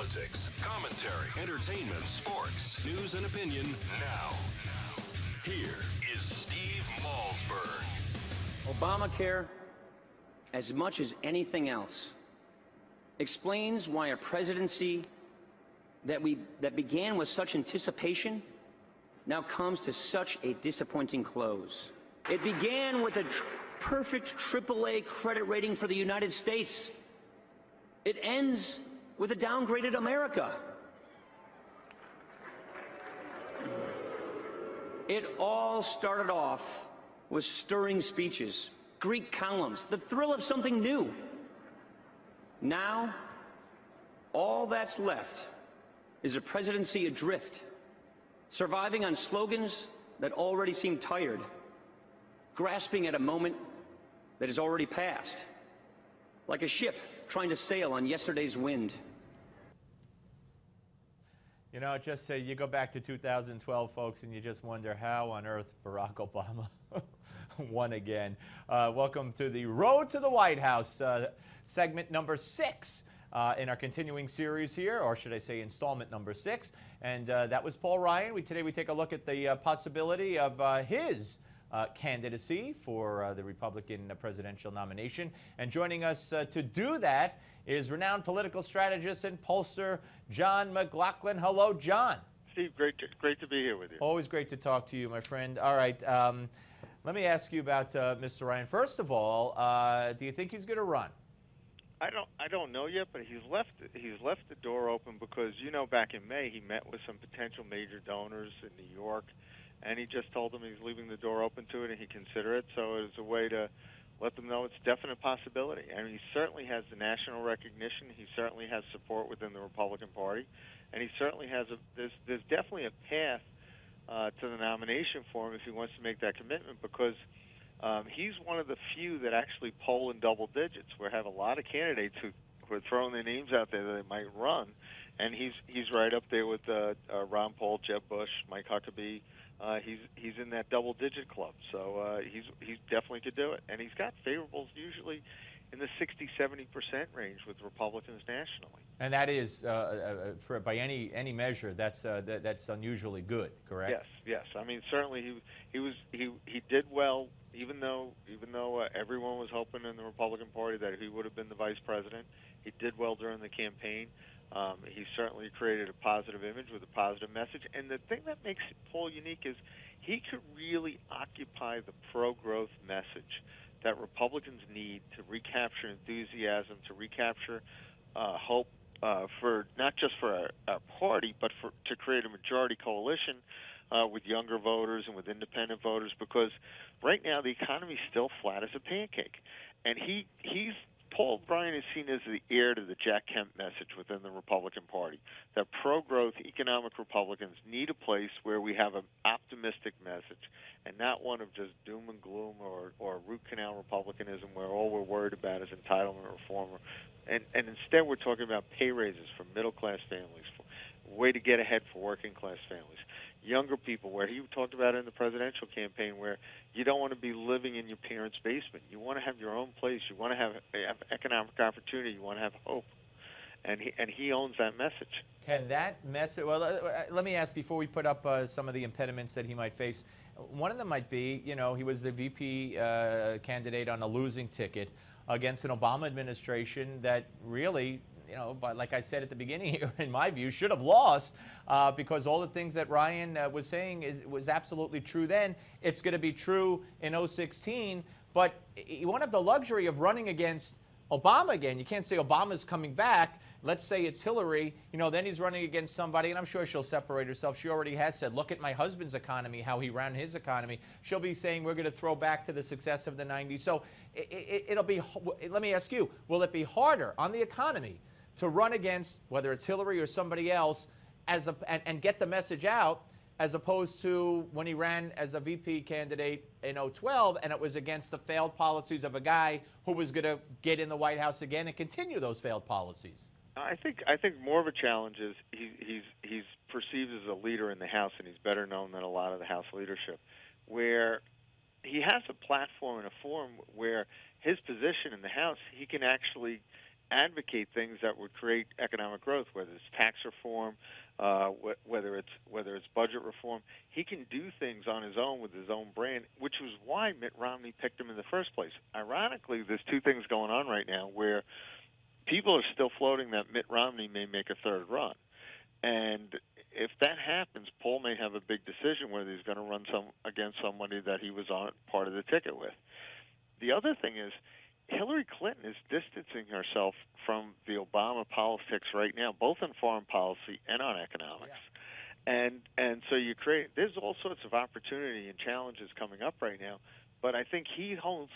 politics, commentary, entertainment, sports, news, and opinion now. Here is Steve Malzberg. Obamacare, as much as anything else, explains why a presidency that began with such anticipation now comes to such a disappointing close. It began with a perfect AAA credit rating for the United States. It ends with a downgraded America. It all started off with stirring speeches, Greek columns, the thrill of something new. Now, all that's left is a presidency adrift, surviving on slogans that already seem tired, grasping at a moment that is already past, like a ship trying to sail on yesterday's wind. You know, just say you go back to 2012, folks, and you just wonder how on earth Barack Obama won again. Welcome to the Road to the White House, segment number 6 in our continuing series here, or should I say installment number 6. And that was Paul Ryan. Today we take a look at the possibility of his candidacy for the Republican presidential nomination. And joining us to do that is renowned political strategist and pollster John McLaughlin. Hello, John. Steve, great to be here with you. Always great to talk to you, my friend. All right, let me ask you about Mr. Ryan. First of all, do you think he's going to run? I don't know yet, but he's left the door open because, you know, back in May he met with some potential major donors in New York, and he just told them he's leaving the door open to it and he'd consider it. So it's a way to let them know it's a definite possibility. I mean, he certainly has the national recognition. He certainly has support within the Republican Party, and he certainly has there's definitely a path to the nomination for him if he wants to make that commitment, because he's one of the few that actually poll in double digits. We have a lot of candidates who are throwing their names out there that they might run, and he's right up there with Ron Paul, Jeb Bush, Mike Huckabee. He's in that double-digit club, so he's definitely could do it. And he's got favorables usually in the 60-70% range with Republicans nationally. And that is, by any measure, that's unusually good, correct? Yes. I mean, certainly he did well, even though everyone was hoping in the Republican Party that he would have been the vice president. He did well during the campaign. He certainly created a positive image with a positive message. And the thing that makes Paul unique is he could really occupy the pro-growth message that Republicans need to recapture enthusiasm, to recapture hope for not just for our party, but to create a majority coalition with younger voters and with independent voters. Because right now the economy is still flat as a pancake, and Paul Ryan is seen as the heir to the Jack Kemp message within the Republican Party, that pro-growth economic Republicans need a place where we have an optimistic message and not one of just doom and gloom or root canal Republicanism where all we're worried about is entitlement reform. And instead we're talking about pay raises for middle-class families, a way to get ahead for working-class families. Younger people, where he talked about in the presidential campaign, where you don't want to be living in your parents' basement. You want to have your own place. You want to have economic opportunity. You want to have hope. And he owns that message. Can that message, well, let me ask before we put up some of the impediments that he might face. One of them might be, you know, he was the VP candidate on a losing ticket against an Obama administration that really, you know, but like I said at the beginning here, in my view, should have lost because all the things that Ryan was saying was absolutely true then. It's going to be true in 2016, but you won't have the luxury of running against Obama again. You can't say Obama's coming back. Let's say it's Hillary, you know, then he's running against somebody, and I'm sure she'll separate herself. She already has said, look at my husband's economy, how he ran his economy. She'll be saying we're going to throw back to the success of the 90s. So it'll be, let me ask you, will it be harder on the economy to run against, whether it's Hillary or somebody else, and get the message out, as opposed to when he ran as a VP candidate in 2012, and it was against the failed policies of a guy who was going to get in the White House again and continue those failed policies? I think more of a challenge is he's perceived as a leader in the House, and he's better known than a lot of the House leadership, where he has a platform and a forum where his position in the House, he can actually advocate things that would create economic growth, whether it's tax reform, whether it's budget reform. He can do things on his own with his own brand, which was why Mitt Romney picked him in the first place. Ironically, there's two things going on right now where people are still floating that Mitt Romney may make a third run. And if that happens, Paul may have a big decision whether he's going to run against somebody that he was on part of the ticket with. The other thing is Hillary Clinton is distancing herself from the Obama politics right now, both in foreign policy and on economics. Yeah. And so there's all sorts of opportunity and challenges coming up right now. But I think he holds,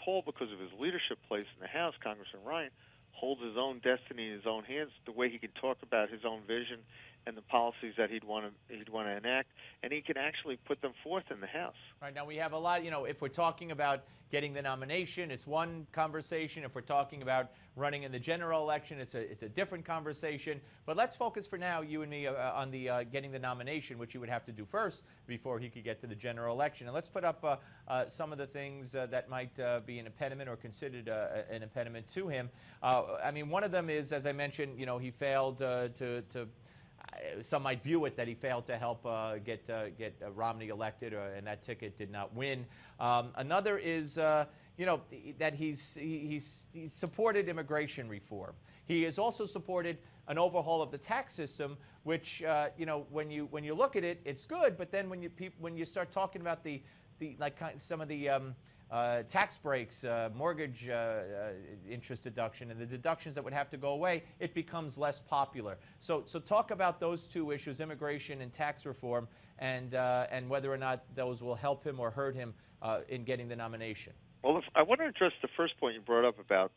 Paul, because of his leadership place in the House, Congressman Ryan, holds his own destiny in his own hands, the way he can talk about his own vision and the policies that he'd want to enact, and he can actually put them forth in the House. Right, now we have a lot, if we're talking about getting the nomination, it's one conversation. If we're talking about running in the general election, it's a different conversation. But let's focus for now, you and me, on the getting the nomination, which he would have to do first before he could get to the general election. And let's put up some of the things that might be an impediment or considered an impediment to him. I mean, one of them is, as I mentioned, he failed to some might view it that he failed to help get Romney elected, and that ticket did not win. Another is, that he's supported immigration reform. He has also supported an overhaul of the tax system, which when you look at it, it's good. But then when you start talking about some of the tax breaks, mortgage interest deduction, and the deductions that would have to go away, it becomes less popular. So talk about those two issues, immigration and tax reform, and whether or not those will help him or hurt him in getting the nomination. Well, I want to address the first point you brought up about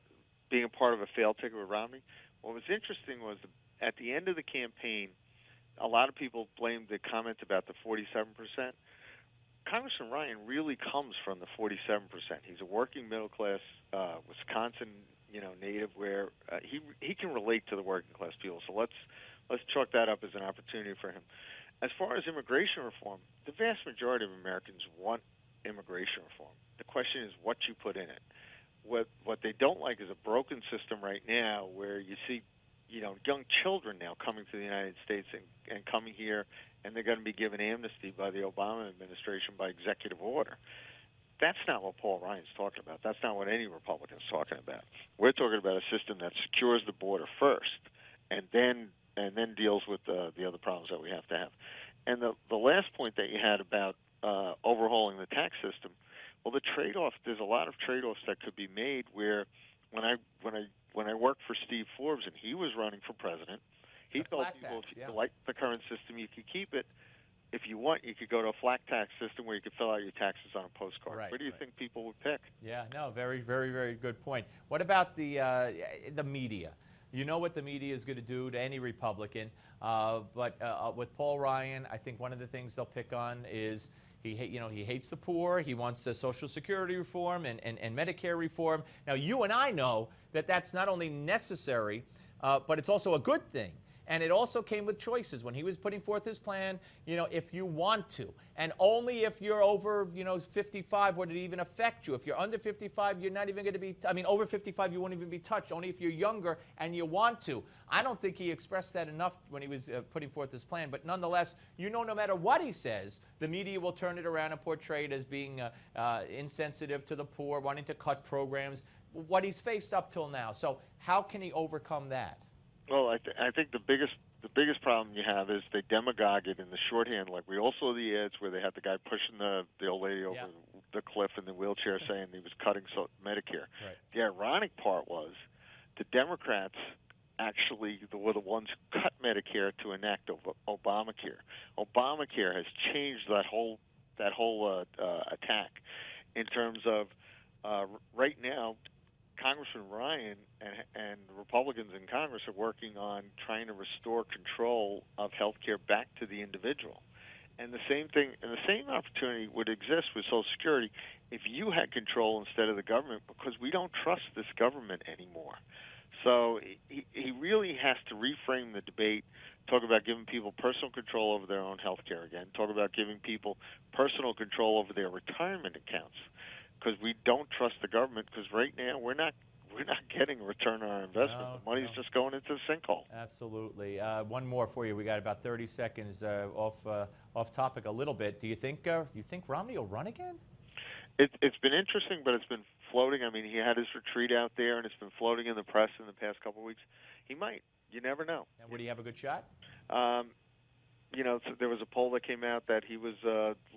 being a part of a failed ticket with Romney. What was interesting was at the end of the campaign, a lot of people blamed the comment about the 47%. Congressman Ryan really comes from the 47%. He's a working middle class Wisconsin, native, where he can relate to the working class people. So let's chalk that up as an opportunity for him. As far as immigration reform, the vast majority of Americans want immigration reform. The question is what you put in it. What they don't like is a broken system right now where you see young children now coming to the United States and coming here, and they're going to be given amnesty by the Obama administration by executive order. That's not what Paul Ryan's talking about. That's not what any Republican's talking about. We're talking about a system that secures the border first, and then deals with the other problems that we have to have. And the last point that you had about overhauling the tax system, well, the trade-off, there's a lot of trade-offs that could be made where when I worked for Steve Forbes and he was running for president, he told people if you like the current system, you could keep it. If you want, you could go to a flat tax system where you could fill out your taxes on a postcard. Right, what do you think people would pick? Yeah, no, very, very, very good point. What about the media? You know what the media is going to do to any Republican, but with Paul Ryan, I think one of the things they'll pick on is he hates the poor. He wants the Social Security reform and Medicare reform. Now, you and I know that that's not only necessary, but it's also a good thing. And it also came with choices. When he was putting forth his plan, if you want to, and only if you're over, 55 would it even affect you. If you're under 55, you're not even going to be, over 55, you won't even be touched, only if you're younger and you want to. I don't think he expressed that enough when he was putting forth this plan, but nonetheless, no matter what he says, the media will turn it around and portray it as being insensitive to the poor, wanting to cut programs, what he's faced up till now. So how can he overcome that? Well, I think the biggest problem you have is they demagogue it in the shorthand. Like we all saw the ads where they had the guy pushing the old lady over the cliff in the wheelchair saying he was cutting Medicare. Right. The ironic part was the Democrats actually were the ones who cut Medicare to enact Obamacare. Obamacare has changed that whole attack in terms of right now. Congressman Ryan and the Republicans in Congress are working on trying to restore control of health care back to the individual. And the same thing, and the same opportunity would exist with Social Security if you had control instead of the government, because we don't trust this government anymore. So he really has to reframe the debate, talk about giving people personal control over their own health care again, talk about giving people personal control over their retirement accounts. Because we don't trust the government. Because right now we're not we're not getting a return on our investment. No, The money's just going into the sinkhole. Absolutely. One more for you. We got about 30 seconds off topic a little bit. Do you think Romney will run again? It's been interesting, but it's been floating. I mean, he had his retreat out there, and it's been floating in the press in the past couple of weeks. He might. You never know. And would he have a good shot? So there was a poll that came out that he was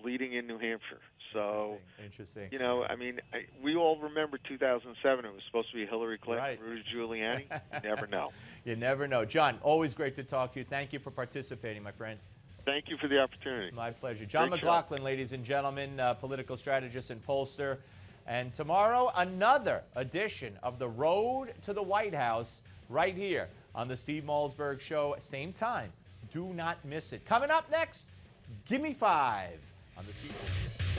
leading in New Hampshire. So, interesting. I mean, we all remember 2007. It was supposed to be Hillary Clinton, Right. Rudy Giuliani. You never know. You never know. John, always great to talk to you. Thank you for participating, my friend. Thank you for the opportunity. My pleasure. John Great McLaughlin, ladies and gentlemen, political strategist and pollster. And tomorrow, another edition of The Road to the White House right here on the Steve Malzberg Show. Same time. Do not miss it. Coming up next, Gimme 5 on the Steve Malzberg Show.